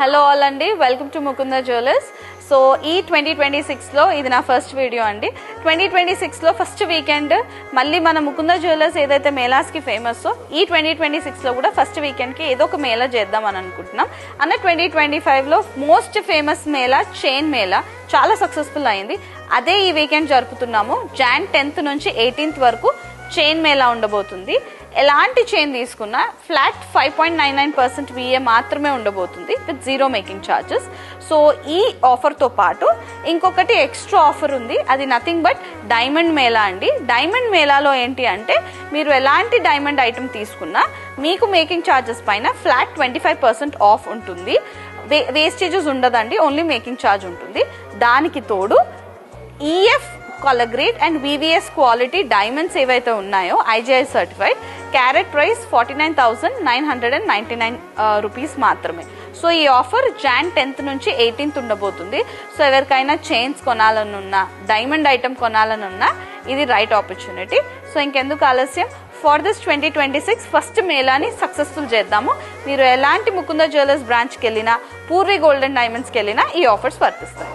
Hello all అండి, welcome to Mukunda jewellers. So ఈ 2026లో ఇది నా ఫస్ట్ వీడియో అండి. 2026లో ఫస్ట్ వీకెండ్ మళ్ళీ మన ముకుంద జ్యువెలర్స్ ఏదైతే మేళాస్కి ఫేమస్, ఈ 2026లో కూడా ఫస్ట్ వీకెండ్కి ఏదో ఒక మేళా చేద్దాం అని అనుకుంటున్నాం. 2025లో most famous mela chain mela చాలా సక్సెస్ఫుల్ అయింది. అదే ఈ వీకెండ్ జరుపుతున్నాము. Jan 10th నుంచి 18th వరకు చైన్ మేళా ఉండబోతుంది. ఎలాంటి చైన్ తీసుకున్నా ఫ్లాట్ 5.99% VA మాత్రమే ఉండబోతుంది with zero making charges. So ఈ ఆఫర్తో పాటు ఇంకొకటి ఎక్స్ట్రా ఆఫర్ ఉంది. అది నథింగ్ బట్ డైమండ్ మేళా అండి. డైమండ్ మేళాలో ఏంటి అంటే మీరు ఎలాంటి డైమండ్ ఐటమ్ తీసుకున్నా మీకు మేకింగ్ ఛార్జెస్ పైన ఫ్లాట్ 25% ఆఫ్ ఉంటుంది. వేస్టేజెస్ ఉండదండి, ఓన్లీ మేకింగ్ ఛార్జ్ ఉంటుంది. దానికి తోడు EF colour grade and VVS quality diamonds ఏవైతే ఉన్నాయో IGI certified, carrot price 49,999 rupees మాత్రమే. సో ఈ ఆఫర్ Jan 10th నుంచి 18th ఉండబోతుంది. సో ఎవరికైనా చైన్స్ కొనాలనున్నా, డైమండ్ ఐటమ్ కొనాలనున్నా ఇది రైట్ ఆపర్చునిటీ. సో ఇంకెందుకు ఆలస్యం, ఫర్ దిస్ 2026 ఫస్ట్ మేళాని సక్సెస్ఫుల్ చేద్దాము. మీరు ఎలాంటి ముకుంద జ్యువెలర్స్ బ్రాంచ్కి వెళ్ళినా, పూర్వీ గోల్డెన్ డైమండ్స్కి వెళ్ళినా ఈ ఆఫర్స్ వర్తిస్తాయి.